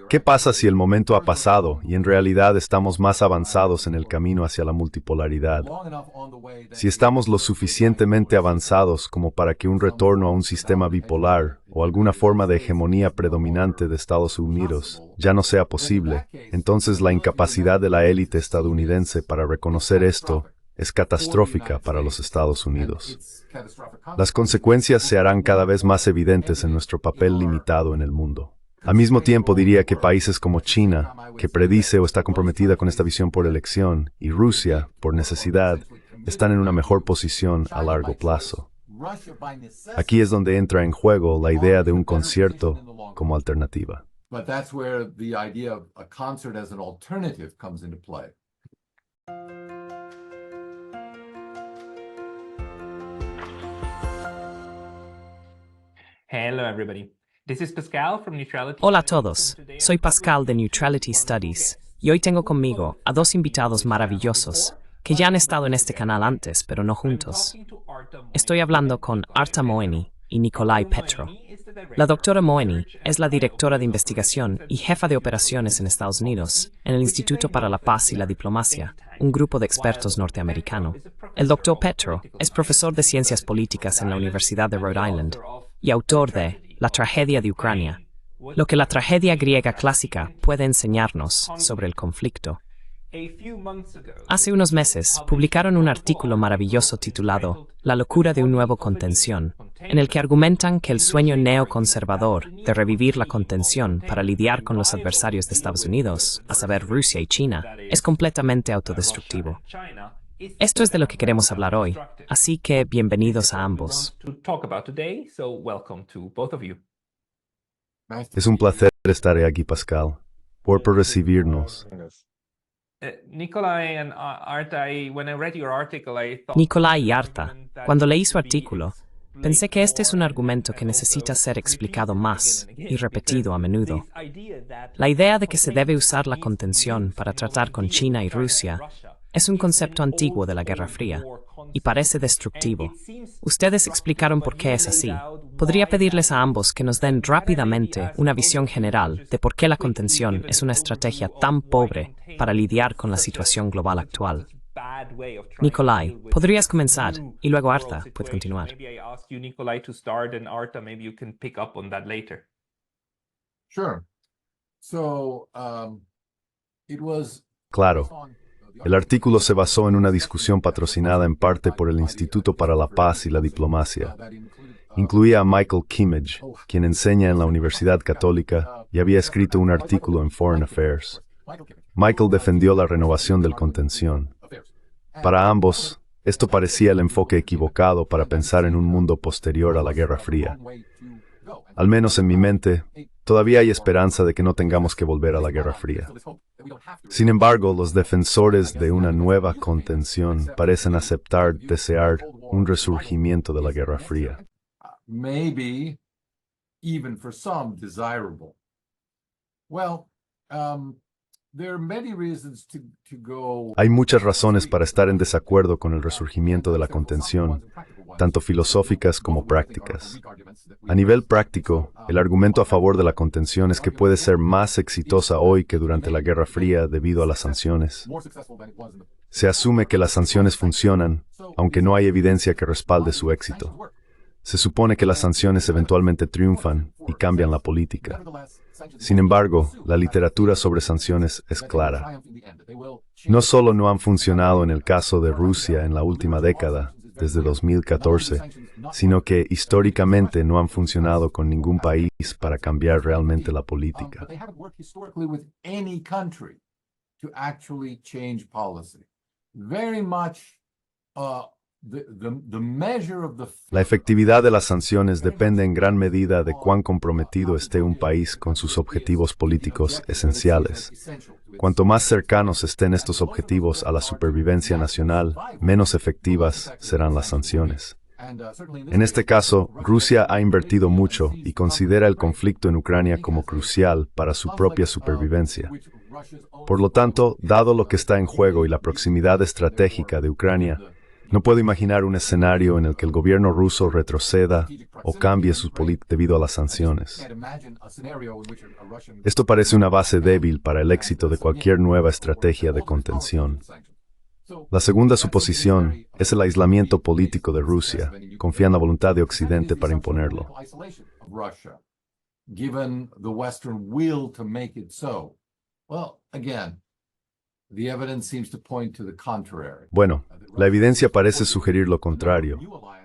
¿Qué pasa si el momento ha pasado y en realidad estamos más avanzados en el camino hacia la multipolaridad? Si estamos lo suficientemente avanzados como para que un retorno a un sistema bipolar o alguna forma de hegemonía predominante de Estados Unidos ya no sea posible, entonces la incapacidad de la élite estadounidense para reconocer esto es catastrófica para los Estados Unidos. Las consecuencias se harán cada vez más evidentes en nuestro papel limitado en el mundo. Al mismo tiempo diría que países como China, que predice o está comprometida con esta visión por elección, y Rusia, por necesidad, están en una mejor posición a largo plazo. Aquí es donde entra en juego la idea de un concierto como alternativa. Hello everybody. This is Pascal from Neutrality. Hola a todos, soy Pascal de Neutrality Studies y hoy tengo conmigo a dos invitados maravillosos que ya han estado en este canal antes, pero no juntos. Estoy hablando con Arta Moeni y Nikolai Petro. La doctora Moeni es la directora de investigación y jefa de operaciones en Estados Unidos, en el Instituto para la Paz y la Diplomacia, un grupo de expertos norteamericano. El doctor Petro es profesor de Ciencias Políticas en la Universidad de Rhode Island y autor de La tragedia de Ucrania, lo que la tragedia griega clásica puede enseñarnos sobre el conflicto. Hace unos meses publicaron un artículo maravilloso titulado La locura de un nuevo contención, en el que argumentan que el sueño neoconservador de revivir la contención para lidiar con los adversarios de Estados Unidos, a saber Rusia y China, es completamente autodestructivo. Esto es de lo que queremos hablar hoy, así que bienvenidos a ambos. Es un placer estar aquí, Pascal, por recibirnos. Nikolai y Arta, cuando leí su artículo, pensé que este es un argumento que necesita ser explicado más y repetido a menudo. La idea de que se debe usar la contención para tratar con China y Rusia es un concepto antiguo de la Guerra Fría y parece destructivo. Ustedes explicaron por qué es así. Podría pedirles a ambos que nos den rápidamente una visión general de por qué la contención es una estrategia tan pobre para lidiar con la situación global actual. Nikolai, podrías comenzar y luego Arta puede continuar. Claro. El artículo se basó en una discusión patrocinada en parte por el Instituto para la Paz y la Diplomacia. Incluía a Michael Kimmage, quien enseña en la Universidad Católica y había escrito un artículo en Foreign Affairs. Michael defendió la renovación del contención. Para ambos, esto parecía el enfoque equivocado para pensar en un mundo posterior a la Guerra Fría. Al menos en mi mente, todavía hay esperanza de que no tengamos que volver a la Guerra Fría. Sin embargo, los defensores de una nueva contención parecen desear un resurgimiento de la Guerra Fría. Hay muchas razones para estar en desacuerdo con el resurgimiento de la contención, tanto filosóficas como prácticas. A nivel práctico, el argumento a favor de la contención es que puede ser más exitosa hoy que durante la Guerra Fría debido a las sanciones. Se asume que las sanciones funcionan, aunque no hay evidencia que respalde su éxito. Se supone que las sanciones eventualmente triunfan y cambian la política. Sin embargo, la literatura sobre sanciones es clara. No solo no han funcionado en el caso de Rusia en la última década, desde 2014, sino que históricamente no han funcionado con ningún país para cambiar realmente la política. La efectividad de las sanciones depende en gran medida de cuán comprometido esté un país con sus objetivos políticos esenciales. Cuanto más cercanos estén estos objetivos a la supervivencia nacional, menos efectivas serán las sanciones. En este caso, Rusia ha invertido mucho y considera el conflicto en Ucrania como crucial para su propia supervivencia. Por lo tanto, dado lo que está en juego y la proximidad estratégica de Ucrania, No puedo imaginar un escenario en el que el gobierno ruso retroceda o cambie sus políticas debido a las sanciones. Esto parece una base débil para el éxito de cualquier nueva estrategia de contención. La segunda suposición es el aislamiento político de Rusia, confía en la voluntad de Occidente para imponerlo. Bueno, la evidencia parece sugerir lo contrario.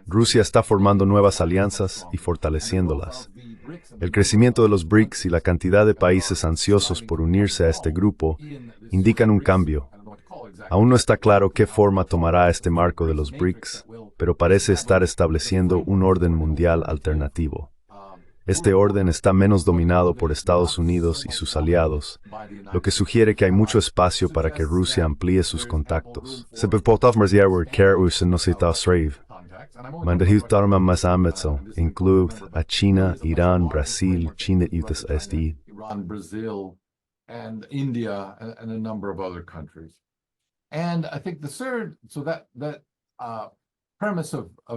Rusia está formando nuevas alianzas y fortaleciéndolas. El crecimiento de los BRICS y la cantidad de países ansiosos por unirse a este grupo indican un cambio. Aún no está claro qué forma tomará este marco de los BRICS, pero parece estar estableciendo un orden mundial alternativo. Este orden está menos dominado por Estados Unidos y sus aliados, lo que sugiere que hay mucho espacio para que Rusia amplíe sus contactos. Incluye a China, Irán, Brasil, China y USSD.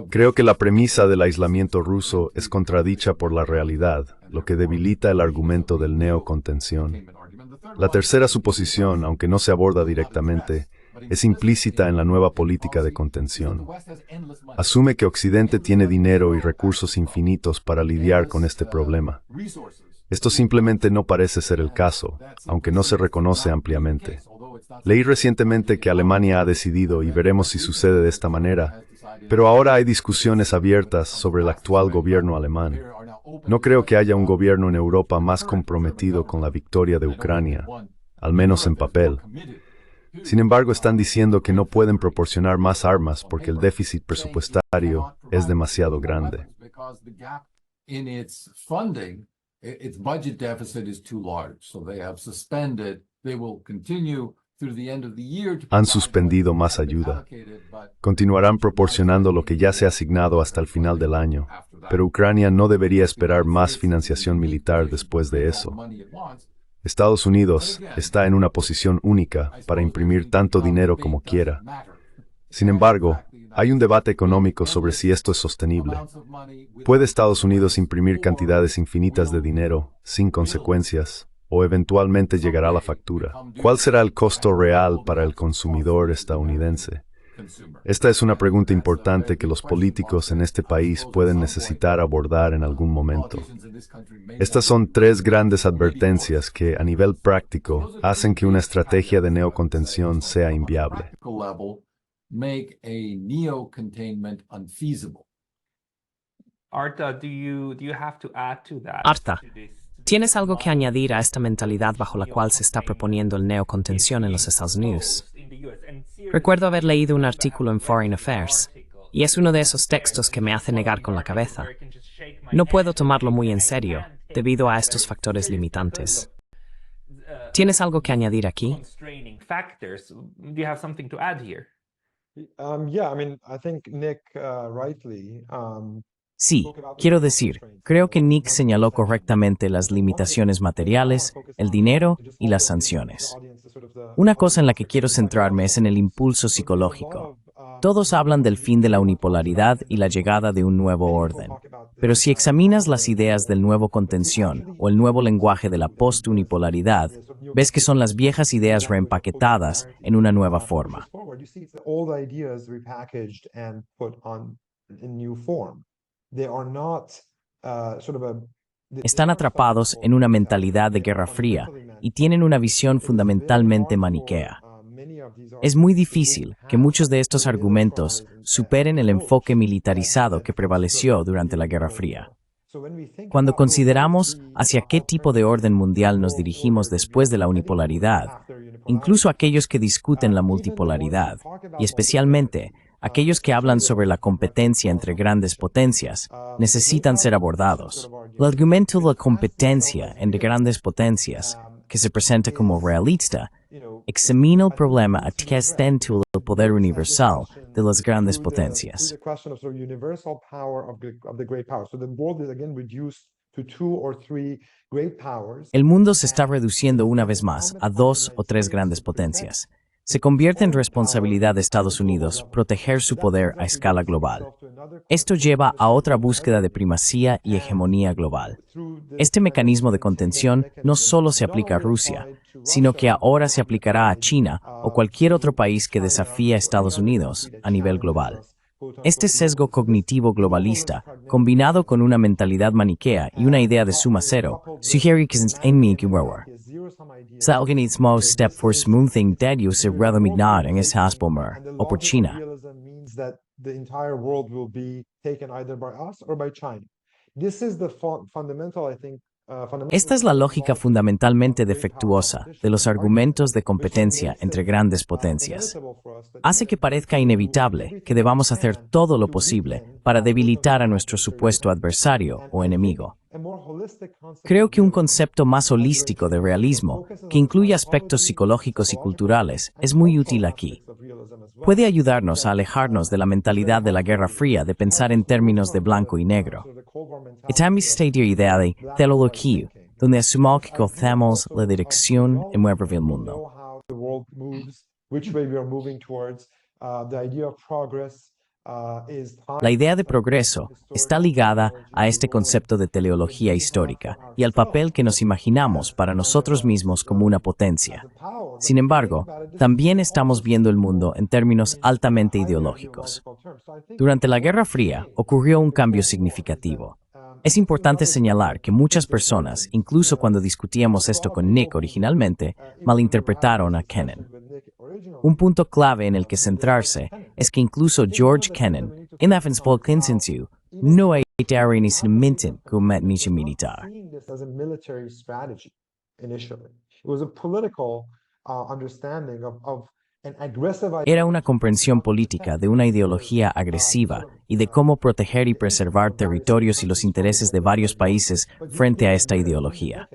Creo que la premisa del aislamiento ruso es contradicha por la realidad, lo que debilita el argumento del neocontención. La tercera suposición, aunque no se aborda directamente, es implícita en la nueva política de contención. Asume que Occidente tiene dinero y recursos infinitos para lidiar con este problema. Esto simplemente no parece ser el caso, aunque no se reconoce ampliamente. Leí recientemente que Alemania ha decidido, y veremos si sucede de esta manera, pero ahora hay discusiones abiertas sobre el actual gobierno alemán. No creo que haya un gobierno en Europa más comprometido con la victoria de Ucrania, al menos en papel. Sin embargo, están diciendo que no pueden proporcionar más armas porque el déficit presupuestario es demasiado grande. Han suspendido más ayuda. Continuarán proporcionando lo que ya se ha asignado hasta el final del año, pero Ucrania no debería esperar más financiación militar después de eso. Estados Unidos está en una posición única para imprimir tanto dinero como quiera. Sin embargo, hay un debate económico sobre si esto es sostenible. ¿Puede Estados Unidos imprimir cantidades infinitas de dinero, sin consecuencias, o eventualmente llegará la factura? ¿Cuál será el costo real para el consumidor estadounidense? Esta es una pregunta importante que los políticos en este país pueden necesitar abordar en algún momento. Estas son tres grandes advertencias que, a nivel práctico, hacen que una estrategia de neocontención sea inviable. Arta, ¿tienes algo que añadir a esta mentalidad bajo la cual se está proponiendo el neocontención en los Estados Unidos? Recuerdo haber leído un artículo en Foreign Affairs, y es uno de esos textos que me hace negar con la cabeza. No puedo tomarlo muy en serio, debido a estos factores limitantes. ¿Tienes algo que añadir aquí? Sí, quiero decir, creo que Nick señaló correctamente las limitaciones materiales, el dinero y las sanciones. Una cosa en la que quiero centrarme es en el impulso psicológico. Todos hablan del fin de la unipolaridad y la llegada de un nuevo orden. Pero si examinas las ideas del nuevo contención o el nuevo lenguaje de la post-unipolaridad, ves que son las viejas ideas reempaquetadas en una nueva forma. Están atrapados en una mentalidad de Guerra Fría y tienen una visión fundamentalmente maniquea. Es muy difícil que muchos de estos argumentos superen el enfoque militarizado que prevaleció durante la Guerra Fría. Cuando consideramos hacia qué tipo de orden mundial nos dirigimos después de la unipolaridad, incluso aquellos que discuten la multipolaridad, y especialmente aquellos que hablan sobre la competencia entre grandes potencias, necesitan ser abordados. El argumento de la competencia entre grandes potencias, que se presenta como realista, examina el problema adscrito al poder universal de las grandes potencias. El mundo se está reduciendo una vez más a 2 o 3 grandes potencias. se convierte en responsabilidad de Estados Unidos proteger su poder a escala global. Esto lleva a otra búsqueda de primacía y hegemonía global. Este mecanismo de contención no solo se aplica a Rusia, sino que ahora se aplicará a China o cualquier otro país que desafíe a Estados Unidos a nivel global. Este sesgo cognitivo globalista, combinado con una mentalidad maniquea y una idea de suma cero, sugiere que es Sa organismo step for smoothing dead use relamignad en es haspomer, o por China. Esta es la lógica fundamentalmente defectuosa de los argumentos de competencia entre grandes potencias. Hace que parezca inevitable que debamos hacer todo lo posible para debilitar a nuestro supuesto adversario o enemigo. Creo que un concepto más holístico de realismo, que incluye aspectos psicológicos y culturales, es muy útil aquí. Puede ayudarnos a alejarnos de la mentalidad de la Guerra Fría de pensar en términos de blanco y negro. Estamos esta idea de teleología, donde asumimos que conocemos la dirección en mueve el mundo. La idea de progreso está ligada a este concepto de teleología histórica y al papel que nos imaginamos para nosotros mismos como una potencia. Sin embargo, también estamos viendo el mundo en términos altamente ideológicos. Durante la Guerra Fría ocurrió un cambio significativo. Es importante señalar que muchas personas, incluso cuando discutíamos esto con Nick originalmente, malinterpretaron a Kennan. Un punto clave en el que centrarse es que incluso George Kennan, en la consenso, no era inicialmente como nicho militar. Era una comprensión política de una ideología agresiva y de cómo proteger y preservar territorios y los intereses de varios países frente a esta ideología.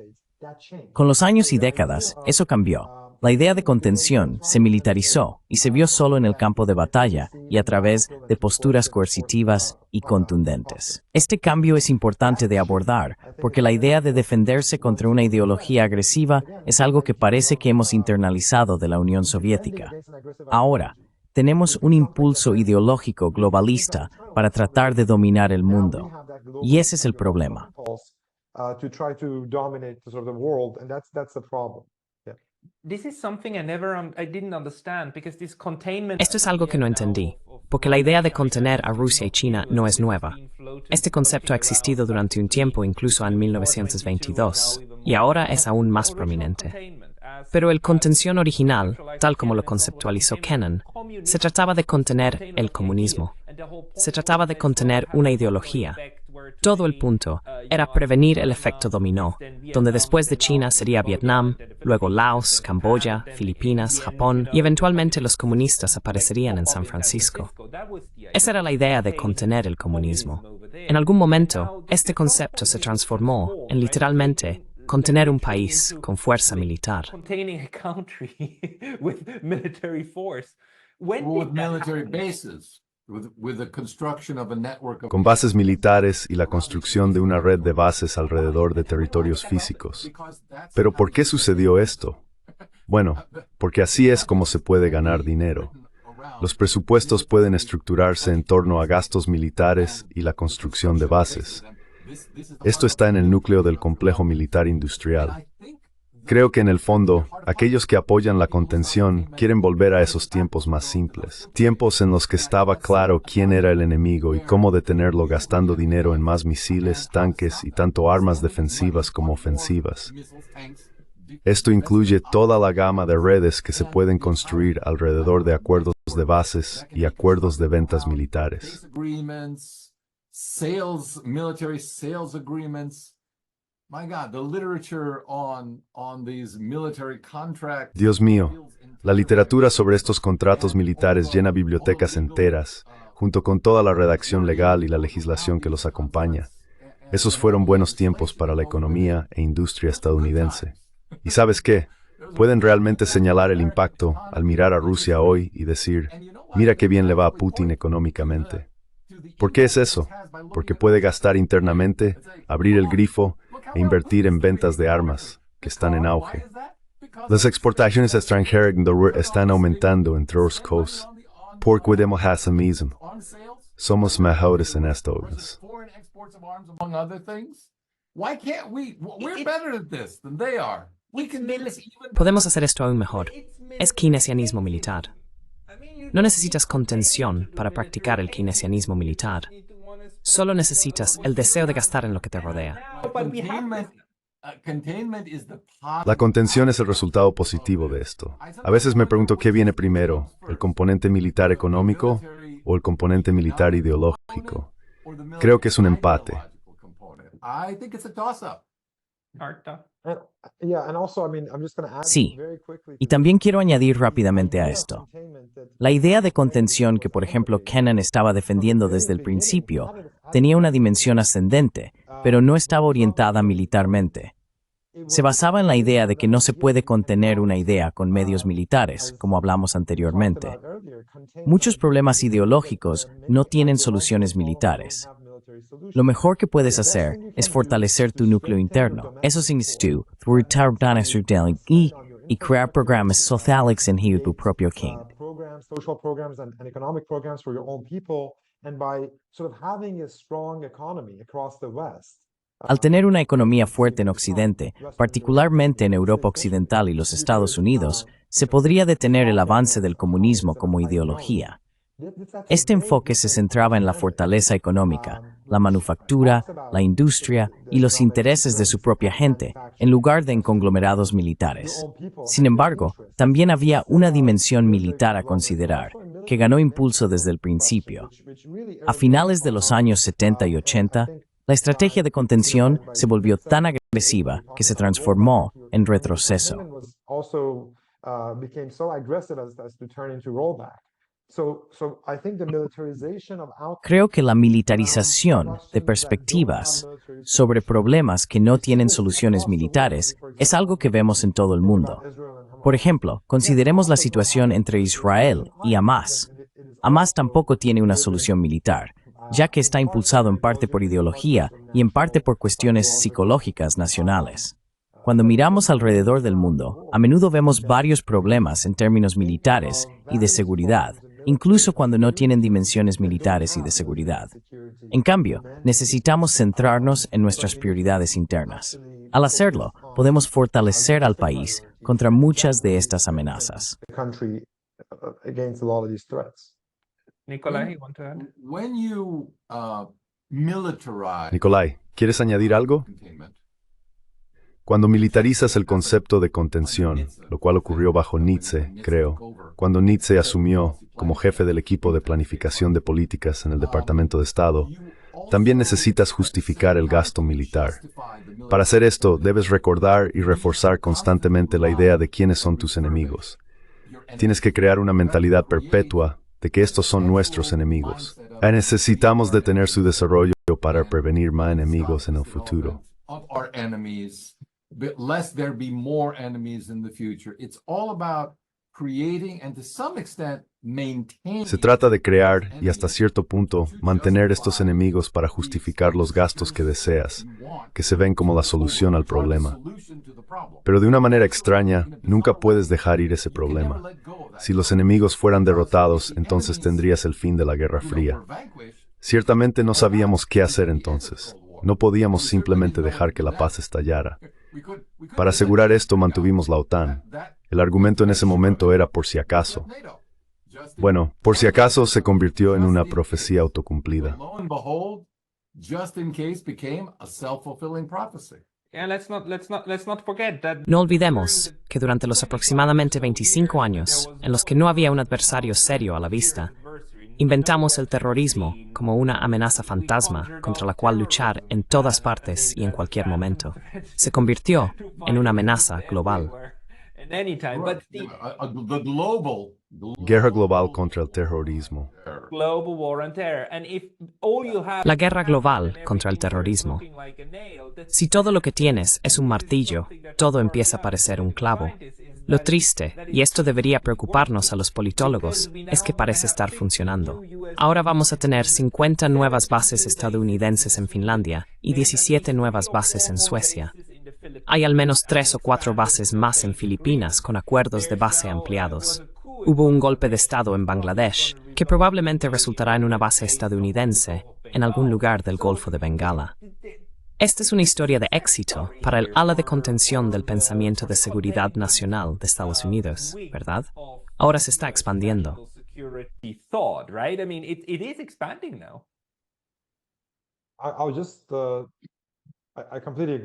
Con los años y décadas, eso cambió. La idea de contención se militarizó y se vio solo en el campo de batalla y a través de posturas coercitivas y contundentes. Este cambio es importante de abordar porque la idea de defenderse contra una ideología agresiva es algo que parece que hemos internalizado de la Unión Soviética. Ahora, tenemos un impulso ideológico globalista para tratar de dominar el mundo. Y ese es el problema. Esto es algo que no entendí, porque la idea de contener a Rusia y China no es nueva. Este concepto ha existido durante un tiempo, incluso en 1922, y ahora es aún más prominente. Pero el contención original, tal como lo conceptualizó Kennan, se trataba de contener el comunismo. Se trataba de contener una ideología. Todo el punto era prevenir el efecto dominó, donde después de China sería Vietnam, luego Laos, Camboya, Filipinas, Japón y eventualmente los comunistas aparecerían en San Francisco. Esa era la idea de contener el comunismo. En algún momento, este concepto se transformó en literalmente contener un país con fuerza militar. Con bases militares y la construcción de una red de bases alrededor de territorios físicos. ¿Pero por qué sucedió esto? Bueno, porque así es como se puede ganar dinero. Los presupuestos pueden estructurarse en torno a gastos militares y la construcción de bases. Esto está en el núcleo del complejo militar industrial. Creo que en el fondo, aquellos que apoyan la contención quieren volver a esos tiempos más simples. Tiempos en los que estaba claro quién era el enemigo y cómo detenerlo gastando dinero en más misiles, tanques y tanto armas defensivas como ofensivas. Esto incluye toda la gama de redes que se pueden construir alrededor de acuerdos de bases y acuerdos de ventas militares. Military sales agreements. My God, the literature on these military contracts. Dios mío, la literatura sobre estos contratos militares llena bibliotecas enteras, junto con toda la redacción legal y la legislación que los acompaña. Esos fueron buenos tiempos para la economía e industria estadounidense. ¿Y sabes qué? Pueden realmente señalar el impacto al mirar a Rusia hoy y decir, mira qué bien le va a Putin económicamente. ¿Por qué es eso? Porque puede gastar internamente, abrir el grifo e invertir en ventas de armas, que están en auge. Las exportaciones extranjeras están aumentando en todos coast. Por cuidemos mismo. Somos mejores en esto. Foreign exports of arms, among other things. Why can't we? We're better at this than they are. We can do this even. Podemos hacer esto aún mejor. Es keynesianismo militar. No necesitas contención para practicar el keynesianismo militar. Solo necesitas el deseo de gastar en lo que te rodea. La contención es el resultado positivo de esto. A veces me pregunto qué viene primero, el componente militar económico o el componente militar ideológico. Creo que es un empate. Sí, y también quiero añadir rápidamente a esto. La idea de contención que, por ejemplo, Kennan estaba defendiendo desde el principio tenía una dimensión ascendente, pero no estaba orientada militarmente. Se basaba en la idea de que no se puede contener una idea con medios militares, como hablamos anteriormente. Muchos problemas ideológicos no tienen soluciones militares. Lo mejor que puedes hacer es fortalecer tu núcleo interno. Eso significa y crear programas sociales en tu propio king. Social programs and economic programs for your own people, and by sort of having a strong economy across the West. Al tener una economía fuerte en Occidente, particularmente en Europa Occidental y los Estados Unidos, se podría detener el avance del comunismo como ideología. Este enfoque se centraba en la fortaleza económica, la manufactura, la industria y los intereses de su propia gente, en lugar de en conglomerados militares. Sin embargo, también había una dimensión militar a considerar, que ganó impulso desde el principio. A finales de los años 70 y 80, la estrategia de contención se volvió tan agresiva que se transformó en retroceso. Creo que la militarización de perspectivas sobre problemas que no tienen soluciones militares es algo que vemos en todo el mundo. Por ejemplo, consideremos la situación entre Israel y Hamas. Hamas tampoco tiene una solución militar, ya que está impulsado en parte por ideología y en parte por cuestiones psicológicas nacionales. Cuando miramos alrededor del mundo, a menudo vemos varios problemas en términos militares y de seguridad, incluso cuando no tienen dimensiones militares y de seguridad. En cambio, necesitamos centrarnos en nuestras prioridades internas. Al hacerlo, podemos fortalecer al país contra muchas de estas amenazas. Nikolai, you want to add? When you militarize Nikolai, ¿quieres añadir algo? containment, Cuando militarizas el concepto de contención, lo cual ocurrió bajo Nietzsche, creo, cuando Nietzsche asumió como jefe del equipo de planificación de políticas en el Departamento de Estado, también necesitas justificar el gasto militar. Para hacer esto, debes recordar y reforzar constantemente la idea de quiénes son tus enemigos. Tienes que crear una mentalidad perpetua de que estos son nuestros enemigos. Necesitamos detener su desarrollo para prevenir más enemigos en el futuro. of our enemies, but lest there be more enemies in the future. It's all about creating and to some extent maintaining. Se trata de crear y hasta cierto punto mantener estos enemigos para justificar los gastos que deseas, que se ven como la solución al problema. Pero de una manera extraña, nunca puedes dejar ir ese problema. Si los enemigos fueran derrotados, entonces tendrías el fin de la Guerra Fría. Ciertamente no sabíamos qué hacer entonces. No podíamos simplemente dejar que la paz estallara. Para asegurar esto mantuvimos la OTAN. El argumento en ese momento era por si acaso. Bueno, por si acaso se convirtió en una profecía autocumplida. No olvidemos que durante los aproximadamente 25 años, en los que no había un adversario serio a la vista, inventamos el terrorismo como una amenaza fantasma contra la cual luchar en todas partes y en cualquier momento. Se convirtió en una amenaza global. Guerra global contra el terrorismo. La guerra global contra el terrorismo. Si todo lo que tienes es un martillo, todo empieza a parecer un clavo. Lo triste, y esto debería preocuparnos a los politólogos, es que parece estar funcionando. Ahora vamos a tener 50 nuevas bases estadounidenses en Finlandia y 17 nuevas bases en Suecia. Hay al menos 3 o 4 bases más en Filipinas con acuerdos de base ampliados. Hubo un golpe de Estado en Bangladesh, que probablemente resultará en una base estadounidense en algún lugar del Golfo de Bengala. Esta es una historia de éxito para el ala de contención del pensamiento de seguridad nacional de Estados Unidos, ¿verdad? Ahora se está expandiendo.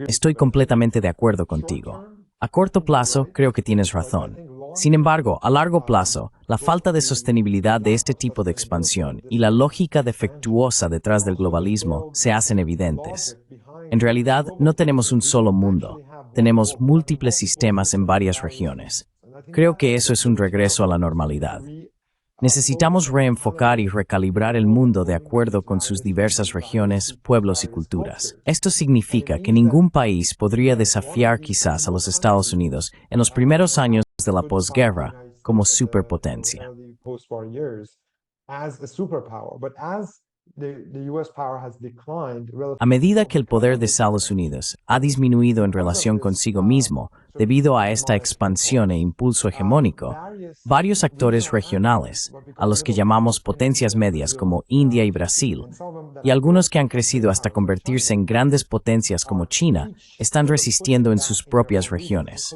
Estoy completamente de acuerdo contigo. A corto plazo, creo que tienes razón. Sin embargo, a largo plazo, la falta de sostenibilidad de este tipo de expansión y la lógica defectuosa detrás del globalismo se hacen evidentes. En realidad, no tenemos un solo mundo, tenemos múltiples sistemas en varias regiones. Creo que eso es un regreso a la normalidad. Necesitamos reenfocar y recalibrar el mundo de acuerdo con sus diversas regiones, pueblos y culturas. Esto significa que ningún país podría desafiar quizás a los Estados Unidos en los primeros años de la posguerra como superpotencia. A medida que el poder de Estados Unidos ha disminuido en relación consigo mismo debido a esta expansión e impulso hegemónico, varios actores regionales, a los que llamamos potencias medias como India y Brasil, y algunos que han crecido hasta convertirse en grandes potencias como China, están resistiendo en sus propias regiones.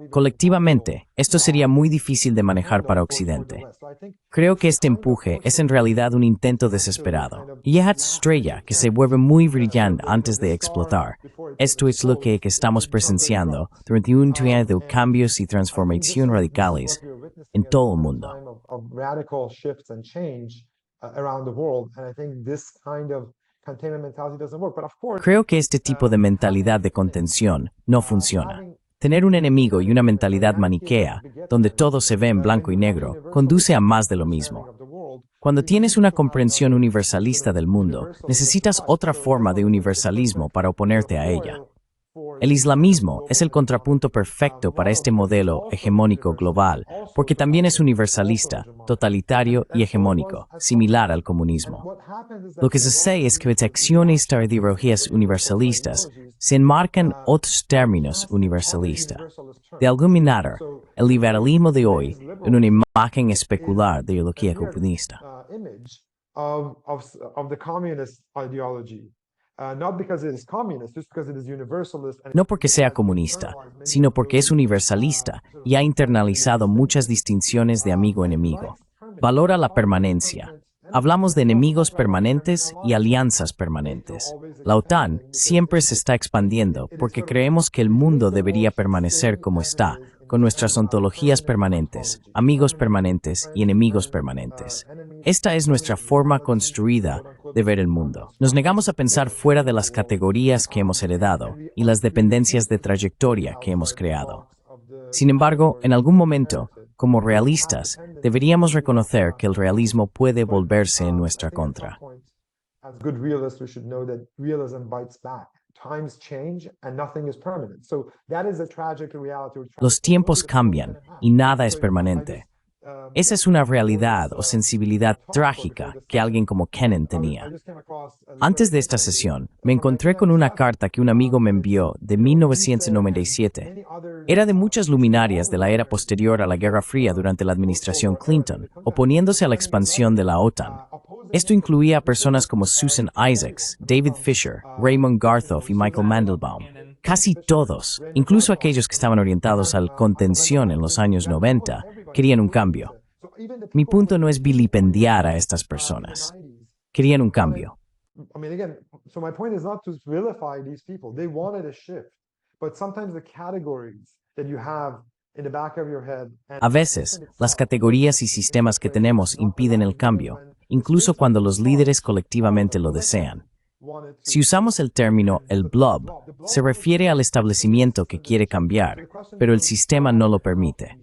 Colectivamente, esto sería muy difícil de manejar para Occidente. Creo que este empuje es en realidad un intento desesperado. Y esa estrella que se vuelve muy brillante antes de explotar. Esto es lo que estamos presenciando durante un tiempo de cambios y transformación radicales en todo el mundo. Creo que este tipo de mentalidad de contención no funciona. Tener un enemigo y una mentalidad maniquea, donde todo se ve en blanco y negro, conduce a más de lo mismo. Cuando tienes una comprensión universalista del mundo, necesitas otra forma de universalismo para oponerte a ella. El islamismo es el contrapunto perfecto para este modelo hegemónico global, porque también es universalista, totalitario y hegemónico, similar al comunismo. Lo que sucede es que protecciones de ideologías universalistas se enmarcan en otros términos universalistas. De algún manera, el liberalismo de hoy es una imagen especular de ideología comunista. No porque sea comunista, sino porque es universalista y ha internalizado muchas distinciones de amigo-enemigo. Valora la permanencia. Hablamos de enemigos permanentes y alianzas permanentes. La OTAN siempre se está expandiendo porque creemos que el mundo debería permanecer como está, con nuestras ontologías permanentes, amigos permanentes y enemigos permanentes. Esta es nuestra forma construida de ver el mundo. Nos negamos a pensar fuera de las categorías que hemos heredado y las dependencias de trayectoria que hemos creado. Sin embargo, en algún momento, como realistas, deberíamos reconocer que el realismo puede volverse en nuestra contra. Los tiempos cambian y nada es permanente. Esa es una realidad o sensibilidad trágica que alguien como Kennan tenía. Antes de esta sesión, me encontré con una carta que un amigo me envió de 1997. Era de muchas luminarias de la era posterior a la Guerra Fría durante la administración Clinton, oponiéndose a la expansión de la OTAN. Esto incluía a personas como Susan Isaacs, David Fisher, Raymond Garthoff y Michael Mandelbaum. Casi todos, incluso aquellos que estaban orientados a la contención en los años 90, querían un cambio. Mi punto no es vilipendiar a estas personas. Querían un cambio. A veces, las categorías y sistemas que tenemos impiden el cambio, incluso cuando los líderes colectivamente lo desean. Si usamos el término el blob, se refiere al establecimiento que quiere cambiar, pero el sistema no lo permite.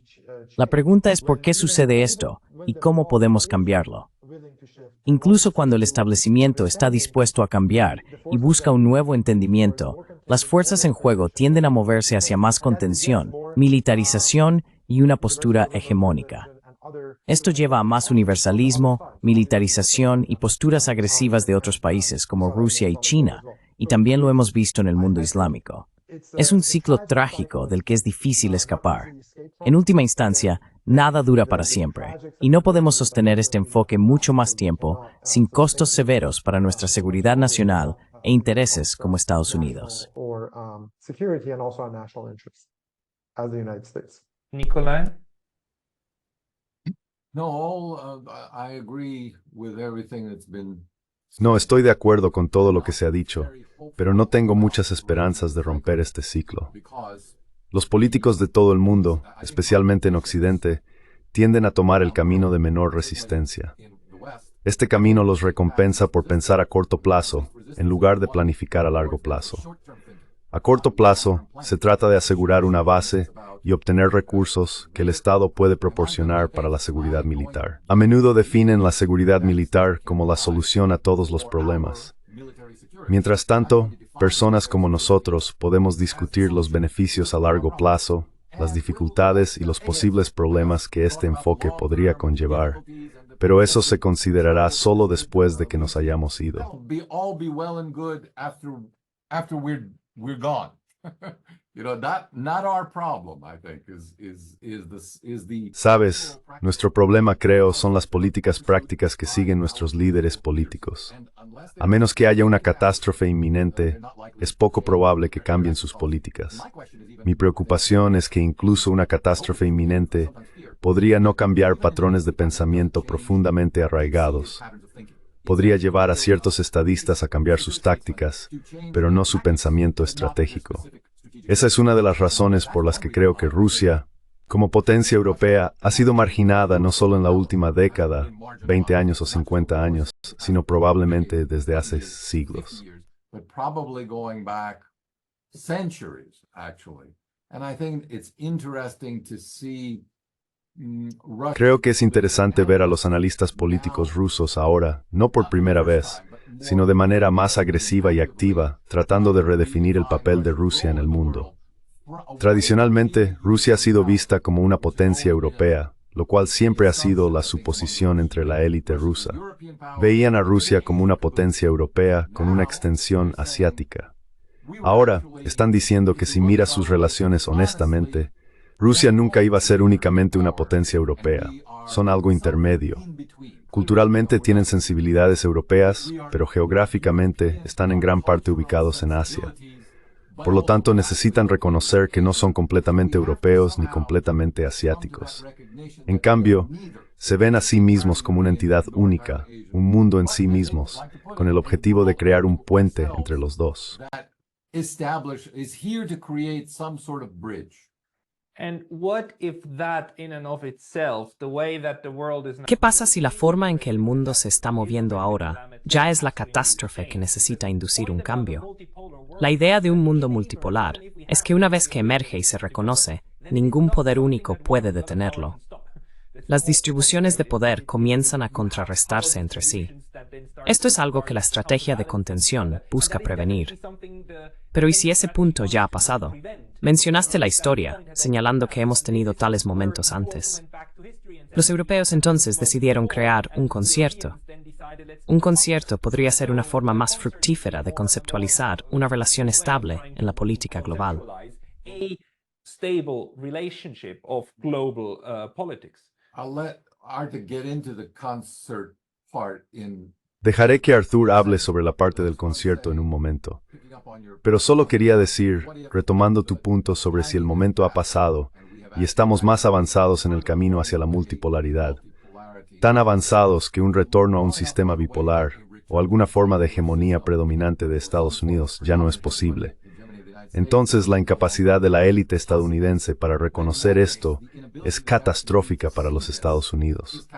La pregunta es por qué sucede esto y cómo podemos cambiarlo. Incluso cuando el establecimiento está dispuesto a cambiar y busca un nuevo entendimiento, las fuerzas en juego tienden a moverse hacia más contención, militarización y una postura hegemónica. Esto lleva a más universalismo, militarización y posturas agresivas de otros países como Rusia y China, y también lo hemos visto en el mundo islámico. Es un ciclo trágico del que es difícil escapar. En última instancia, nada dura para siempre, y no podemos sostener este enfoque mucho más tiempo sin costos severos para nuestra seguridad nacional e intereses como Estados Unidos. Nikolai? I agree with everything that's been. No, estoy de acuerdo con todo lo que se ha dicho, pero no tengo muchas esperanzas de romper este ciclo. Los políticos de todo el mundo, especialmente en Occidente, tienden a tomar el camino de menor resistencia. Este camino los recompensa por pensar a corto plazo, en lugar de planificar a largo plazo. A corto plazo, se trata de asegurar una base y obtener recursos que el Estado puede proporcionar para la seguridad militar. A menudo definen la seguridad militar como la solución a todos los problemas. Mientras tanto, personas como nosotros podemos discutir los beneficios a largo plazo, las dificultades y los posibles problemas que este enfoque podría conllevar, pero eso se considerará solo después de que nos hayamos ido. We're gone. Not our problem, I think, is the. Sabes, nuestro problema, creo, son las políticas prácticas que siguen nuestros líderes políticos. A menos que haya una catástrofe inminente, es poco probable que cambien sus políticas. Mi preocupación es que incluso una catástrofe inminente podría no cambiar patrones de pensamiento profundamente arraigados. Podría llevar a ciertos estadistas a cambiar sus tácticas, pero no su pensamiento estratégico. Esa es una de las razones por las que creo que Rusia, como potencia europea, ha sido marginada no solo en la última década, 20 años o 50 años, sino probablemente desde hace siglos. Creo que es interesante ver a los analistas políticos rusos ahora, no por primera vez, sino de manera más agresiva y activa, tratando de redefinir el papel de Rusia en el mundo. Tradicionalmente, Rusia ha sido vista como una potencia europea, lo cual siempre ha sido la suposición entre la élite rusa. Veían a Rusia como una potencia europea con una extensión asiática. Ahora, están diciendo que si mira sus relaciones honestamente, Rusia nunca iba a ser únicamente una potencia europea, son algo intermedio. Culturalmente tienen sensibilidades europeas, pero geográficamente están en gran parte ubicados en Asia. Por lo tanto, necesitan reconocer que no son completamente europeos ni completamente asiáticos. En cambio, se ven a sí mismos como una entidad única, un mundo en sí mismos, con el objetivo de crear un puente entre los dos. ¿Qué pasa si la forma en que el mundo se está moviendo ahora ya es la catástrofe que necesita inducir un cambio? La idea de un mundo multipolar es que una vez que emerge y se reconoce, ningún poder único puede detenerlo. Las distribuciones de poder comienzan a contrarrestarse entre sí. Esto es algo que la estrategia de contención busca prevenir. Pero ¿y si ese punto ya ha pasado? Mencionaste la historia, señalando que hemos tenido tales momentos antes. Los europeos entonces decidieron crear un concierto. Un concierto podría ser una forma más fructífera de conceptualizar una relación estable en la política global. Dejaré que Arthur hable sobre la parte del concierto en un momento. Pero solo quería decir, retomando tu punto sobre si el momento ha pasado y estamos más avanzados en el camino hacia la multipolaridad, tan avanzados que un retorno a un sistema bipolar o alguna forma de hegemonía predominante de Estados Unidos ya no es posible. Entonces la incapacidad de la élite estadounidense para reconocer esto es catastrófica para los Estados Unidos.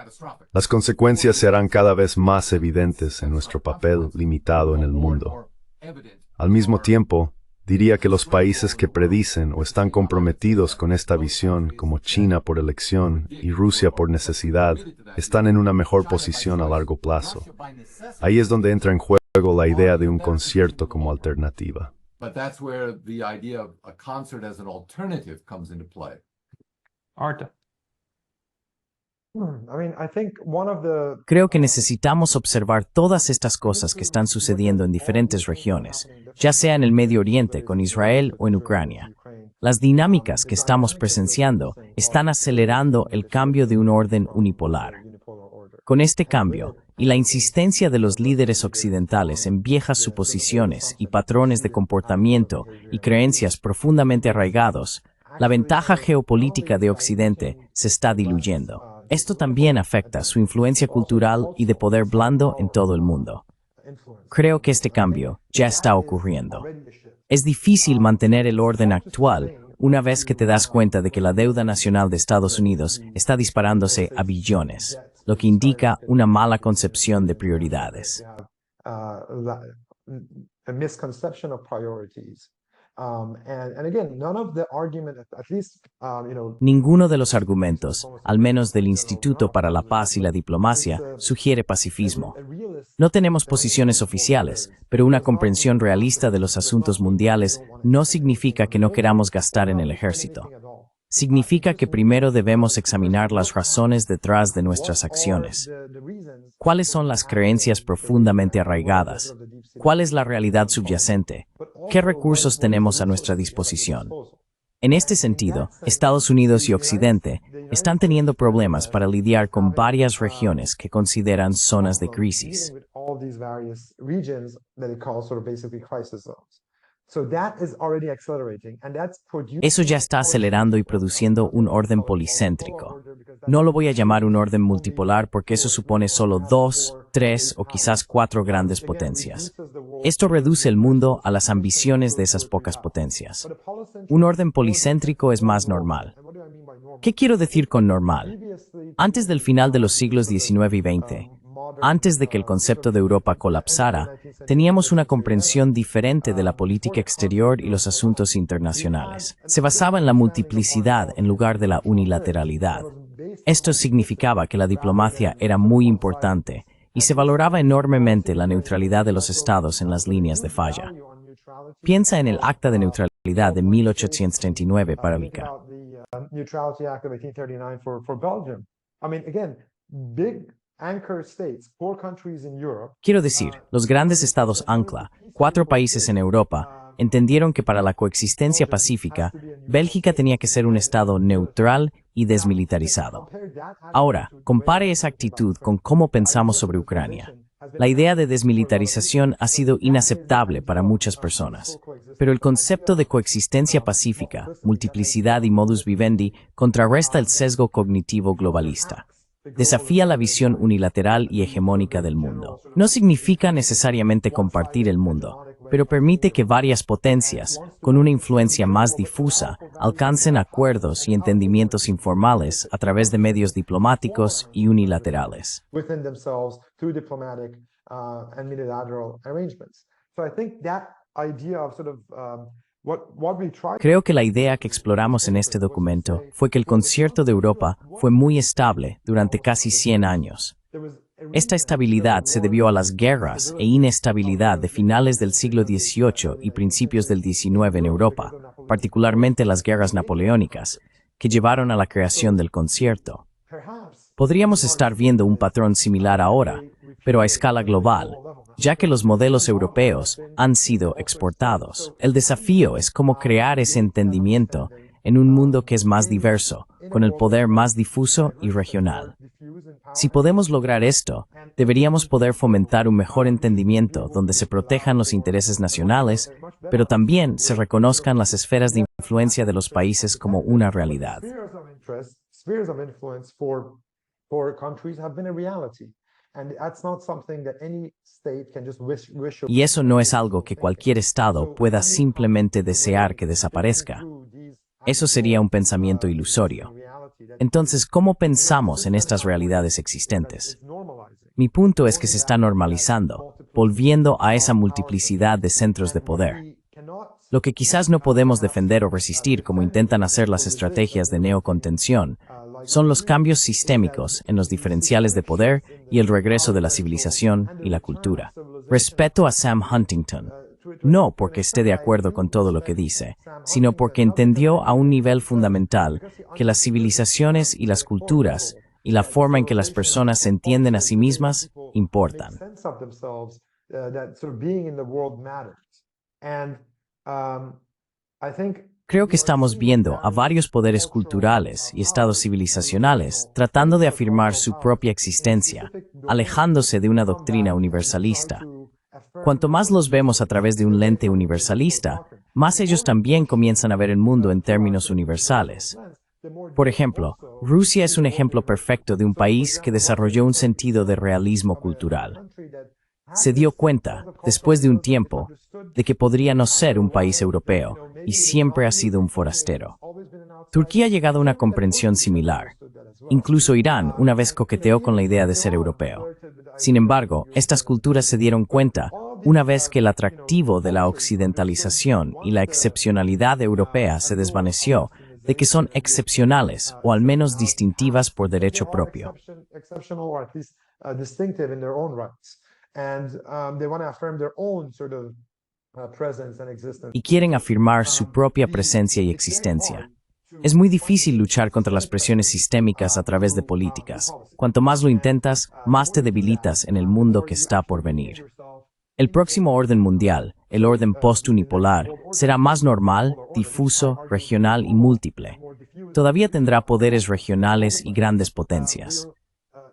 Las consecuencias se harán cada vez más evidentes en nuestro papel limitado en el mundo. Al mismo tiempo, diría que los países que predicen o están comprometidos con esta visión, como China por elección y Rusia por necesidad, están en una mejor posición a largo plazo. Ahí es donde entra en juego la idea de un concierto como alternativa. Arta. Creo que necesitamos observar todas estas cosas que están sucediendo en diferentes regiones, ya sea en el Medio Oriente, con Israel o en Ucrania. Las dinámicas que estamos presenciando están acelerando el cambio de un orden unipolar. Con este cambio, y la insistencia de los líderes occidentales en viejas suposiciones y patrones de comportamiento y creencias profundamente arraigados, la ventaja geopolítica de Occidente se está diluyendo. Esto también afecta su influencia cultural y de poder blando en todo el mundo. Creo que este cambio ya está ocurriendo. Es difícil mantener el orden actual una vez que te das cuenta de que la deuda nacional de Estados Unidos está disparándose a billones, lo que indica una mala concepción de prioridades. Ninguno de los argumentos, al menos del Instituto para la Paz y la Diplomacia, sugiere pacifismo. No tenemos posiciones oficiales, pero una comprensión realista de los asuntos mundiales no significa que no queramos gastar en el ejército. Significa que primero debemos examinar las razones detrás de nuestras acciones. ¿Cuáles son las creencias profundamente arraigadas? ¿Cuál es la realidad subyacente? ¿Qué recursos tenemos a nuestra disposición? En este sentido, Estados Unidos y Occidente están teniendo problemas para lidiar con varias regiones que consideran zonas de crisis. Eso ya está acelerando y produciendo un orden policéntrico. No lo voy a llamar un orden multipolar porque eso supone solo 2, 3 o quizás 4 grandes potencias. Esto reduce el mundo a las ambiciones de esas pocas potencias. Un orden policéntrico es más normal. ¿Qué quiero decir con normal? Antes del final de los siglos XIX y XX, antes de que el concepto de Europa colapsara, teníamos una comprensión diferente de la política exterior y los asuntos internacionales. Se basaba en la multiplicidad en lugar de la unilateralidad. Esto significaba que la diplomacia era muy importante y se valoraba enormemente la neutralidad de los estados en las líneas de falla. Piensa en el Acta de Neutralidad de 1839 para Bélgica. Quiero decir, los grandes estados ancla, 4 países en Europa, entendieron que para la coexistencia pacífica, Bélgica tenía que ser un estado neutral y desmilitarizado. Ahora, compare esa actitud con cómo pensamos sobre Ucrania. La idea de desmilitarización ha sido inaceptable para muchas personas, pero el concepto de coexistencia pacífica, multiplicidad y modus vivendi contrarresta el sesgo cognitivo globalista. Desafía la visión unilateral y hegemónica del mundo. No significa necesariamente compartir el mundo, pero permite que varias potencias, con una influencia más difusa, alcancen acuerdos y entendimientos informales a través de medios diplomáticos y unilaterales. Creo que la idea que exploramos en este documento fue que el Concierto de Europa fue muy estable durante casi 100 años. Esta estabilidad se debió a las guerras e inestabilidad de finales del siglo XVIII y principios del XIX en Europa, particularmente las guerras napoleónicas, que llevaron a la creación del concierto. Podríamos estar viendo un patrón similar ahora, pero a escala global, ya que los modelos europeos han sido exportados. El desafío es cómo crear ese entendimiento en un mundo que es más diverso, con el poder más difuso y regional. Si podemos lograr esto, deberíamos poder fomentar un mejor entendimiento donde se protejan los intereses nacionales, pero también se reconozcan las esferas de influencia de los países como una realidad. Y eso no es algo que cualquier estado pueda simplemente desear que desaparezca. Eso sería un pensamiento ilusorio. Entonces, ¿cómo pensamos en estas realidades existentes? Mi punto es que se está normalizando, volviendo a esa multiplicidad de centros de poder. Lo que quizás no podemos defender o resistir como intentan hacer las estrategias de neocontención, son los cambios sistémicos en los diferenciales de poder y el regreso de la civilización y la cultura. Respeto a Sam Huntington, no porque esté de acuerdo con todo lo que dice, sino porque entendió a un nivel fundamental que las civilizaciones y las culturas y la forma en que las personas se entienden a sí mismas importan. Creo que estamos viendo a varios poderes culturales y estados civilizacionales tratando de afirmar su propia existencia, alejándose de una doctrina universalista. Cuanto más los vemos a través de un lente universalista, más ellos también comienzan a ver el mundo en términos universales. Por ejemplo, Rusia es un ejemplo perfecto de un país que desarrolló un sentido de realismo cultural. Se dio cuenta, después de un tiempo, de que podría no ser un país europeo, y siempre ha sido un forastero. Turquía ha llegado a una comprensión similar. Incluso Irán una vez coqueteó con la idea de ser europeo. Sin embargo, estas culturas se dieron cuenta, una vez que el atractivo de la occidentalización y la excepcionalidad europea se desvaneció, de que son excepcionales o al menos distintivas por derecho propio. Y quieren afirmar su propia presencia y existencia. Es muy difícil luchar contra las presiones sistémicas a través de políticas. Cuanto más lo intentas, más te debilitas en el mundo que está por venir. El próximo orden mundial, el orden post-unipolar, será más normal, difuso, regional y múltiple. Todavía tendrá poderes regionales y grandes potencias.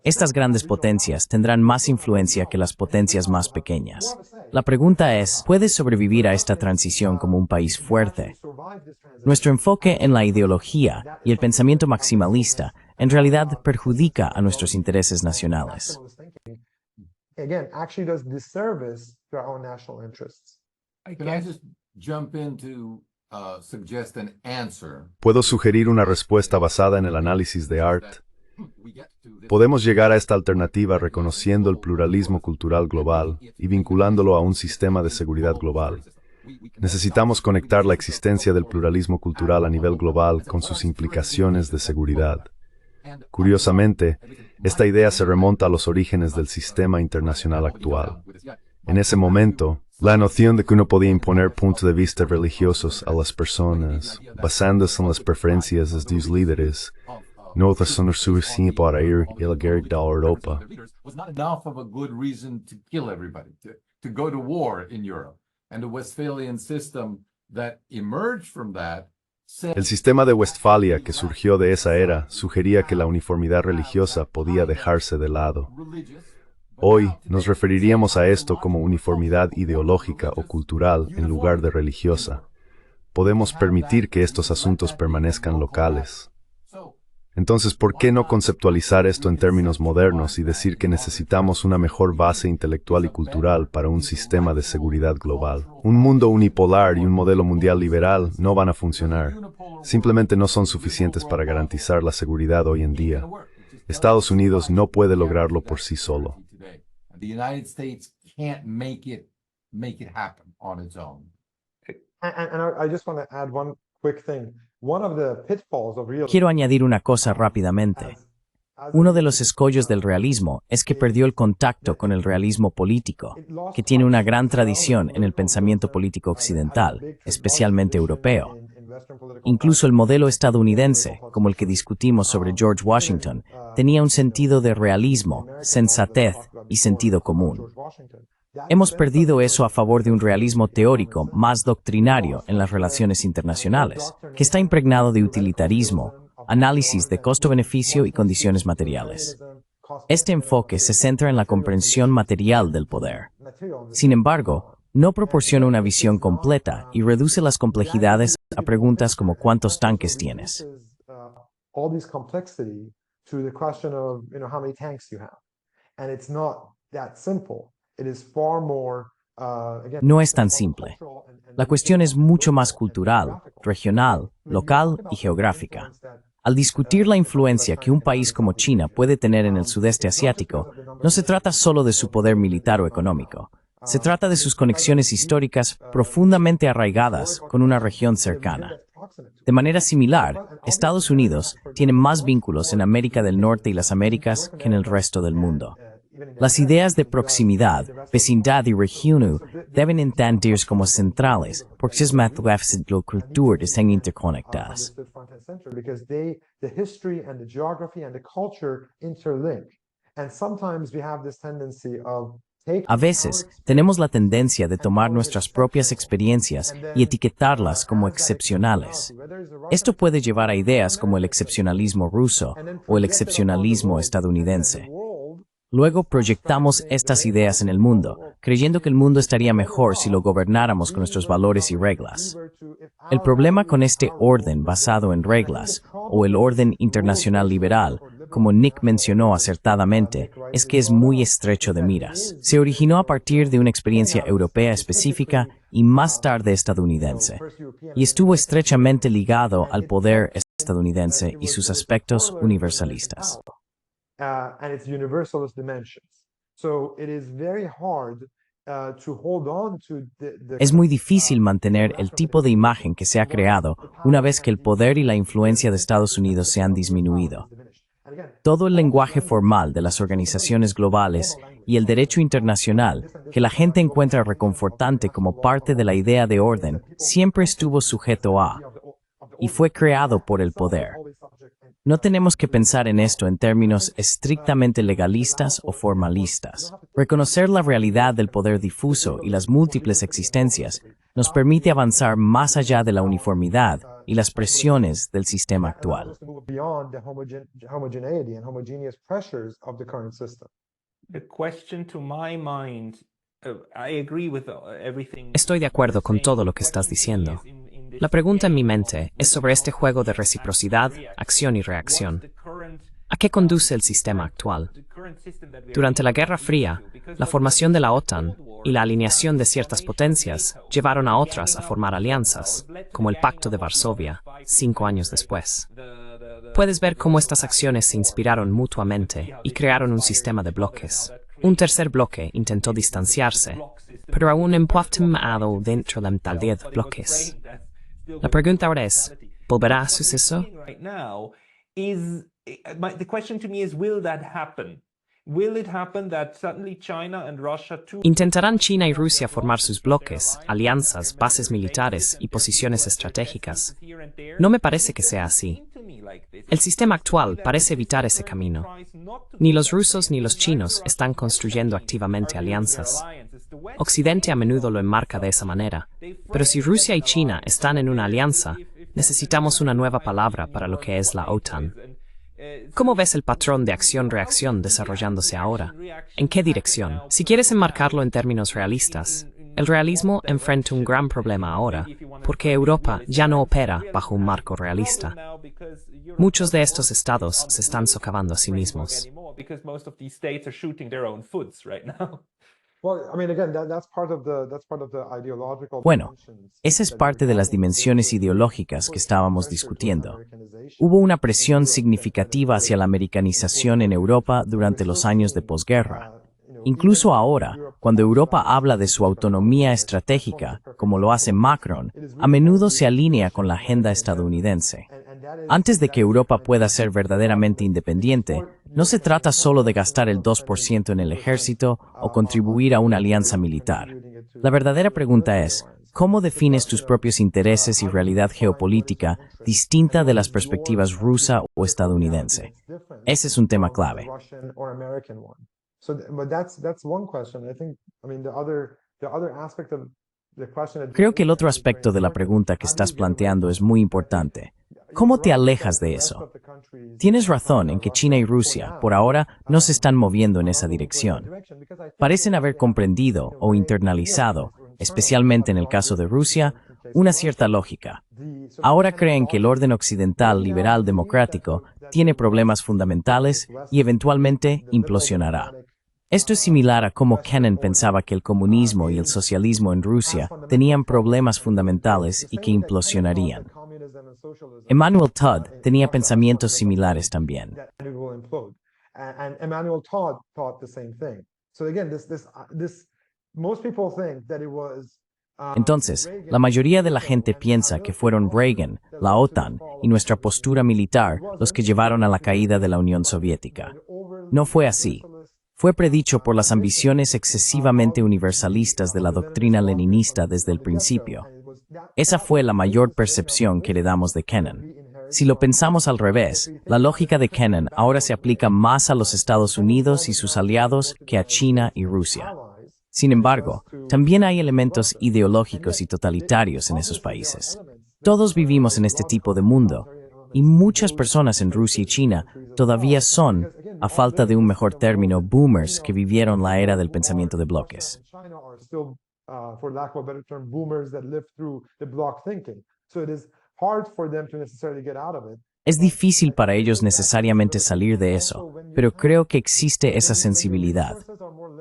Estas grandes potencias tendrán más influencia que las potencias más pequeñas. La pregunta es, ¿puedes sobrevivir a esta transición como un país fuerte? Nuestro enfoque en la ideología y el pensamiento maximalista en realidad perjudica a nuestros intereses nacionales. ¿Puedo sugerir una respuesta basada en el análisis de Art? Podemos llegar a esta alternativa reconociendo el pluralismo cultural global y vinculándolo a un sistema de seguridad global. Necesitamos conectar la existencia del pluralismo cultural a nivel global con sus implicaciones de seguridad. Curiosamente, esta idea se remonta a los orígenes del sistema internacional actual. En ese momento, la noción de que uno podía imponer puntos de vista religiosos a las personas, basándose en las preferencias de sus líderes, no razón suficiente para ir a la guerra de Europa. El sistema de Westfalia que surgió de esa era sugería que la uniformidad religiosa podía dejarse de lado. Hoy nos referiríamos a esto como uniformidad ideológica o cultural en lugar de religiosa. Podemos permitir que estos asuntos permanezcan locales. Entonces, ¿por qué no conceptualizar esto en términos modernos y decir que necesitamos una mejor base intelectual y cultural para un sistema de seguridad global? Un mundo unipolar y un modelo mundial liberal no van a funcionar. Simplemente no son suficientes para garantizar la seguridad hoy en día. Estados Unidos no puede lograrlo por sí solo. Quiero añadir una cosa rápidamente. Uno de los escollos del realismo es que perdió el contacto con el realismo político, que tiene una gran tradición en el pensamiento político occidental, especialmente europeo. Incluso el modelo estadounidense, como el que discutimos sobre George Washington, tenía un sentido de realismo, sensatez y sentido común. Hemos perdido eso a favor de un realismo teórico más doctrinario en las relaciones internacionales, que está impregnado de utilitarismo, análisis de costo-beneficio y condiciones materiales. Este enfoque se centra en la comprensión material del poder. Sin embargo, no proporciona una visión completa y reduce las complejidades a preguntas como ¿cuántos tanques tienes? No es tan simple. La cuestión es mucho más cultural, regional, local y geográfica. Al discutir la influencia que un país como China puede tener en el sudeste asiático, no se trata solo de su poder militar o económico. Se trata de sus conexiones históricas profundamente arraigadas con una región cercana. De manera similar, Estados Unidos tiene más vínculos en América del Norte y las Américas que en el resto del mundo. Las ideas de proximidad, vecindad y región deben entenderse como centrales, porque sus methodos de la cultura están interconectadas. Because the history and the geography and the culture interlink. And sometimes we have this tendency of A veces, tenemos la tendencia de tomar nuestras propias experiencias y etiquetarlas como excepcionales. Esto puede llevar a ideas como el excepcionalismo ruso o el excepcionalismo estadounidense. Luego proyectamos estas ideas en el mundo, creyendo que el mundo estaría mejor si lo gobernáramos con nuestros valores y reglas. El problema con este orden basado en reglas, o el orden internacional liberal, como Nick mencionó acertadamente, es que es muy estrecho de miras. Se originó a partir de una experiencia europea específica y más tarde estadounidense, y estuvo estrechamente ligado al poder estadounidense y sus aspectos universalistas. And its universalist dimensions. So it is very hard to hold on to Es muy difícil mantener el tipo de imagen que se ha creado una vez que el poder y la influencia de Estados Unidos se han disminuido. Todo el lenguaje formal de las organizaciones globales y el derecho internacional, que la gente encuentra reconfortante como parte de la idea de orden, siempre estuvo sujeto a y fue creado por el poder. No tenemos que pensar en esto en términos estrictamente legalistas o formalistas. Reconocer la realidad del poder difuso y las múltiples existencias nos permite avanzar más allá de la uniformidad y las presiones del sistema actual. beyond the homogeneity and homogeneous pressures of the current system. The question to my mind, I agree with everything. Estoy de acuerdo con todo lo que estás diciendo. La pregunta en mi mente es sobre este juego de reciprocidad, acción y reacción. ¿A qué conduce el sistema actual? Durante la Guerra Fría, la formación de la OTAN y la alineación de ciertas potencias llevaron a otras a formar alianzas, como el Pacto de Varsovia, 5 años después. Puedes ver cómo estas acciones se inspiraron mutuamente y crearon un sistema de bloques. Un tercer bloque intentó distanciarse, pero aún empatado dentro de tal 10 bloques. La pregunta ahora es, ¿volverá a suceder? The question to me is, will that happen? Will it happen that suddenly China and Russia too? ¿Intentarán China y Rusia formar sus bloques, alianzas, bases militares y posiciones estratégicas? No me parece que sea así. El sistema actual parece evitar ese camino. Ni los rusos ni los chinos están construyendo activamente alianzas. Occidente a menudo lo enmarca de esa manera, pero si Rusia y China están en una alianza, necesitamos una nueva palabra para lo que es la OTAN. ¿Cómo ves el patrón de acción-reacción desarrollándose ahora? ¿En qué dirección? Si quieres enmarcarlo en términos realistas, el realismo enfrenta un gran problema ahora, porque Europa ya no opera bajo un marco realista. Muchos de estos estados se están socavando a sí mismos. Bueno, esa es parte de las dimensiones ideológicas que estábamos discutiendo. Hubo una presión significativa hacia la americanización en Europa durante los años de posguerra. Incluso ahora, cuando Europa habla de su autonomía estratégica, como lo hace Macron, a menudo se alinea con la agenda estadounidense. Antes de que Europa pueda ser verdaderamente independiente, no se trata solo de gastar el 2% en el ejército o contribuir a una alianza militar. La verdadera pregunta es, ¿cómo defines tus propios intereses y realidad geopolítica distinta de las perspectivas rusa o estadounidense? Ese es un tema clave. Creo que el otro aspecto de la pregunta que estás planteando es muy importante. ¿Cómo te alejas de eso? Tienes razón en que China y Rusia, por ahora, no se están moviendo en esa dirección. Parecen haber comprendido o internalizado, especialmente en el caso de Rusia, una cierta lógica. Ahora creen que el orden occidental liberal democrático tiene problemas fundamentales y eventualmente implosionará. Esto es similar a cómo Kennan pensaba que el comunismo y el socialismo en Rusia tenían problemas fundamentales y que implosionarían. Emanuel Todd tenía pensamientos similares también. Entonces, la mayoría de la gente piensa que fueron Reagan, la OTAN y nuestra postura militar los que llevaron a la caída de la Unión Soviética. No fue así. fue predicho por las ambiciones excesivamente universalistas de la doctrina leninista desde el principio. Esa fue la mayor percepción que le damos de Kennan. Si lo pensamos al revés, la lógica de Kennan ahora se aplica más a los Estados Unidos y sus aliados que a China y Rusia. Sin embargo, también hay elementos ideológicos y totalitarios en esos países. Todos vivimos en este tipo de mundo, y muchas personas en Rusia y China todavía son, a falta de un mejor término, boomers que vivieron la era del pensamiento de bloques. Es difícil para ellos necesariamente salir de eso, pero creo que existe esa sensibilidad.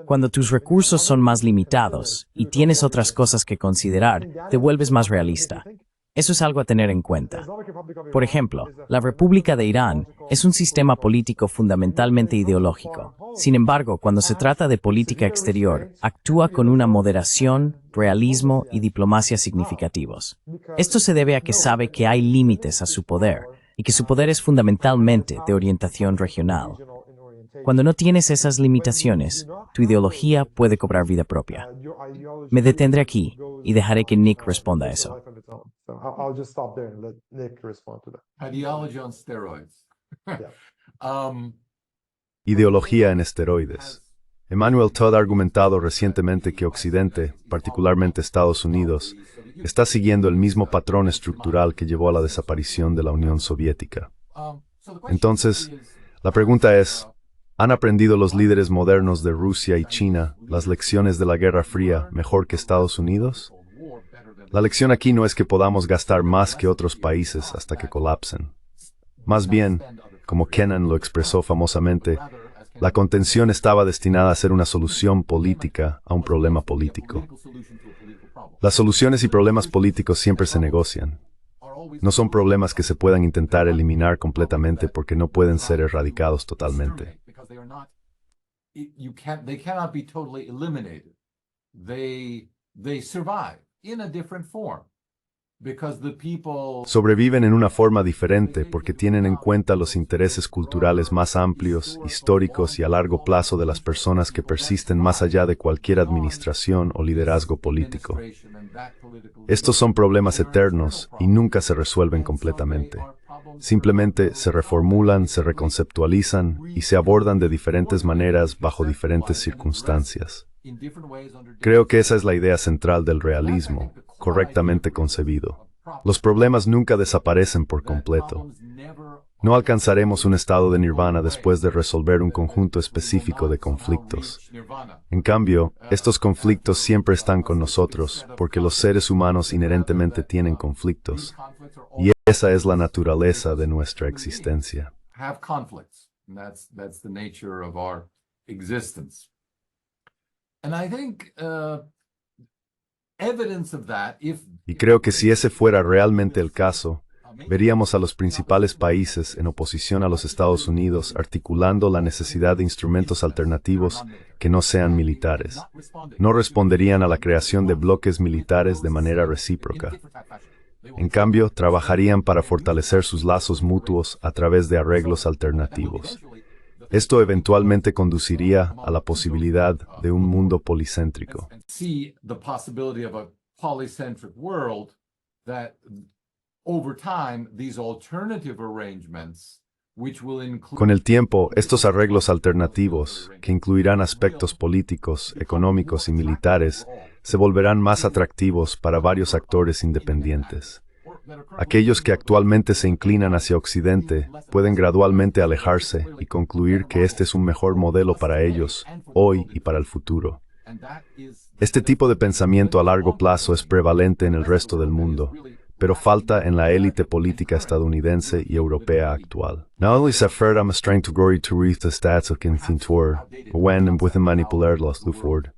Cuando tus recursos son más limitados y tienes otras cosas que considerar, te vuelves más realista. Eso es algo a tener en cuenta. Por ejemplo, la República de Irán es un sistema político fundamentalmente ideológico. Sin embargo, cuando se trata de política exterior, actúa con una moderación, realismo y diplomacia significativos. Esto se debe a que sabe que hay límites a su poder y que su poder es fundamentalmente de orientación regional. Cuando no tienes esas limitaciones, tu ideología puede cobrar vida propia. Me detendré aquí y dejaré que Nick responda a eso. Ideology on steroids. Ideología en esteroides. Emmanuel Todd ha argumentado recientemente que Occidente, particularmente Estados Unidos, está siguiendo el mismo patrón estructural que llevó a la desaparición de la Unión Soviética. Entonces, la pregunta es, ¿han aprendido los líderes modernos de Rusia y China las lecciones de la Guerra Fría mejor que Estados Unidos? La lección aquí no es que podamos gastar más que otros países hasta que colapsen. Más bien, como Kennan lo expresó famosamente, la contención estaba destinada a ser una solución política a un problema político. Las soluciones y problemas políticos siempre se negocian. No son problemas que se puedan intentar eliminar completamente porque no pueden ser erradicados totalmente. They cannot be totally eliminated. They survive in a different form because the people Sobreviven en una forma diferente porque tienen en cuenta los intereses culturales más amplios, históricos y a largo plazo de las personas que persisten más allá de cualquier administración o liderazgo político. Estos son problemas eternos y nunca se resuelven completamente. Simplemente se reformulan, se reconceptualizan y se abordan de diferentes maneras bajo diferentes circunstancias. Creo que esa es la idea central del realismo, correctamente concebido. Los problemas nunca desaparecen por completo. No alcanzaremos un estado de nirvana después de resolver un conjunto específico de conflictos. En cambio, estos conflictos siempre están con nosotros, porque los seres humanos inherentemente tienen conflictos. Y esa es la naturaleza de nuestra existencia. Y creo que si ese fuera realmente el caso, veríamos a los principales países en oposición a los Estados Unidos articulando la necesidad de instrumentos alternativos que no sean militares. No responderían a la creación de bloques militares de manera recíproca. En cambio, trabajarían para fortalecer sus lazos mutuos a través de arreglos alternativos. Esto eventualmente conduciría a la posibilidad de un mundo policéntrico. Con el tiempo, estos arreglos alternativos, que incluirán aspectos políticos, económicos y militares, se volverán más atractivos para varios actores independientes. Aquellos que actualmente se inclinan hacia Occidente pueden gradualmente alejarse y concluir que este es un mejor modelo para ellos, hoy y para el futuro. Este tipo de pensamiento a largo plazo es prevalente en el resto del mundo, pero falta en la élite política estadounidense y europea actual. Not only Safer am trying to grow to reach the stats of Kintintor, when and with manipular los Luford.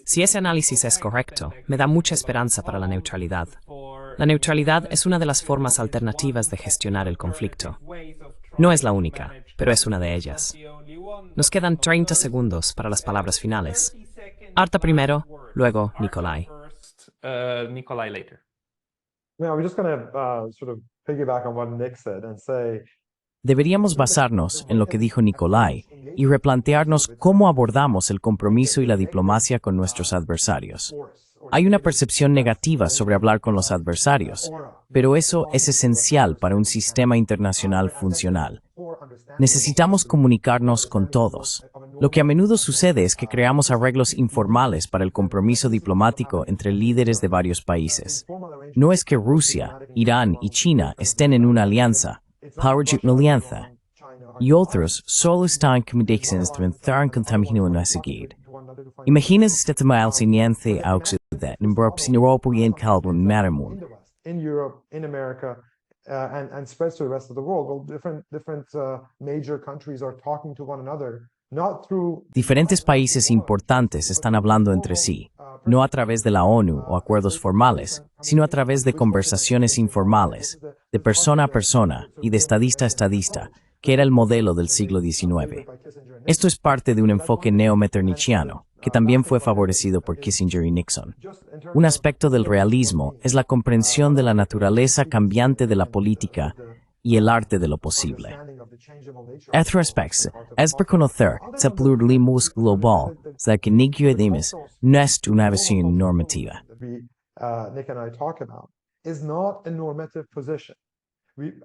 Si ese análisis es correcto, me da mucha esperanza para la neutralidad. La neutralidad es una de las formas alternativas de gestionar el conflicto. No es la única, pero es una de ellas. Nos quedan 30 segundos para las palabras finales. Arta primero, luego Nikolai. Yeah, we're just going to sort of piggyback on what Nick said and say, Deberíamos basarnos en lo que dijo Nikolai y replantearnos cómo abordamos el compromiso y la diplomacia con nuestros adversarios. Hay una percepción negativa sobre hablar con los adversarios, pero eso es esencial para un sistema internacional funcional. Necesitamos comunicarnos con todos. Lo que a menudo sucede es que creamos arreglos informales para el compromiso diplomático entre líderes de varios países. No es que Rusia, Irán y China estén en una alianza, power una alianza, y otros solo están comunicados entre contaminación a seguir. Imagínese este mal siniente a Occidente, en Europa y en Calvin Maramun. in Europe, in America, and spreads to the rest of the world. Well, different major countries are talking to one another, not through Diferentes países importantes están hablando entre sí, no a través de la ONU o acuerdos formales, sino a través de conversaciones informales, de persona a persona y de estadista a estadista, que era el modelo del siglo XIX. Esto es parte de un enfoque neo-metternichiano, que también fue favorecido por Kissinger y Nixon. Un aspecto del realismo es la comprensión de la naturaleza cambiante de la política y el arte de lo posible. Otro aspecto es reconocer que el pluralismo global, la que Nick dimes, no es una visión normativa. Nick and I talk about is not a normative position.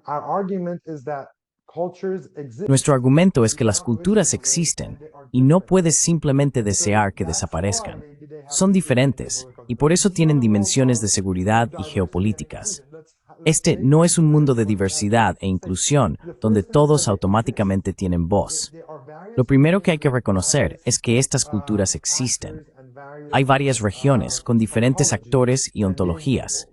Our argument is that cultures exist. Nuestro argumento es que las culturas existen y no puedes simplemente desear que desaparezcan. Son diferentes y por eso tienen dimensiones de seguridad y geopolíticas. Este no es un mundo de diversidad e inclusión donde todos automáticamente tienen voz. Lo primero que hay que reconocer es que estas culturas existen. Hay varias regiones con diferentes actores y ontologías.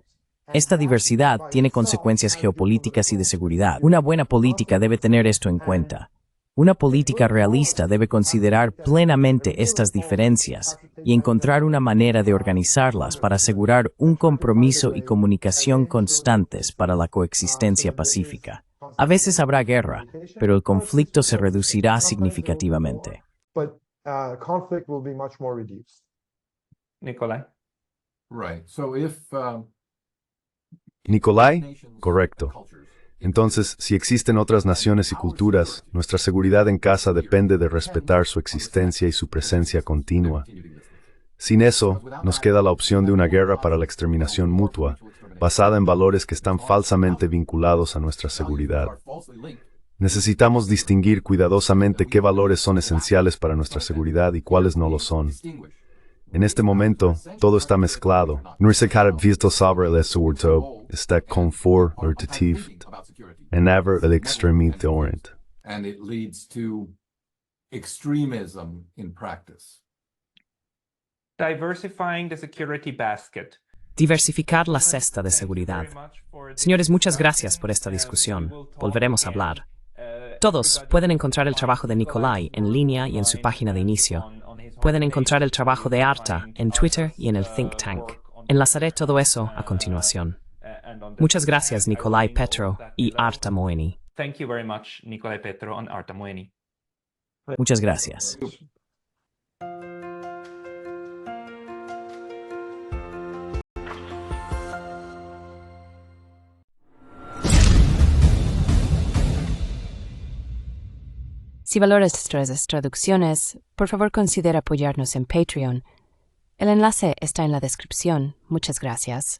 Esta diversidad tiene consecuencias geopolíticas y de seguridad. Una buena política debe tener esto en cuenta. Una política realista debe considerar plenamente estas diferencias y encontrar una manera de organizarlas para asegurar un compromiso y comunicación constantes para la coexistencia pacífica. A veces habrá guerra, pero el conflicto se reducirá significativamente. But conflict will be much more reduced. Nikolai? Right. So if Nikolai, correcto. Entonces, si existen otras naciones y culturas, nuestra seguridad en casa depende de respetar su existencia y su presencia continua. Sin eso, nos queda la opción de una guerra para la exterminación mutua, basada en valores que están falsamente vinculados a nuestra seguridad. Necesitamos distinguir cuidadosamente qué valores son esenciales para nuestra seguridad y cuáles no lo son. En este momento, todo está mezclado. Nuestra visto sobre el asunto está confortativa en el extremo oriente. and it leads to extremism in practice. Diversifying the security basket. Diversificar la cesta de seguridad. Señores, muchas gracias por esta discusión. Volveremos a hablar. Todos pueden encontrar el trabajo de Nikolai en línea y en su página de inicio. Pueden encontrar el trabajo de Arta en Twitter y en el Think Tank. Enlazaré todo eso a continuación. Muchas gracias, Nikolai Petro y Arta Moeni. Thank you very much, Nikolai Petro and Arta Moeni. Muchas gracias. Si valoras nuestras traducciones, por favor considera apoyarnos en Patreon. El enlace está en la descripción. Muchas gracias.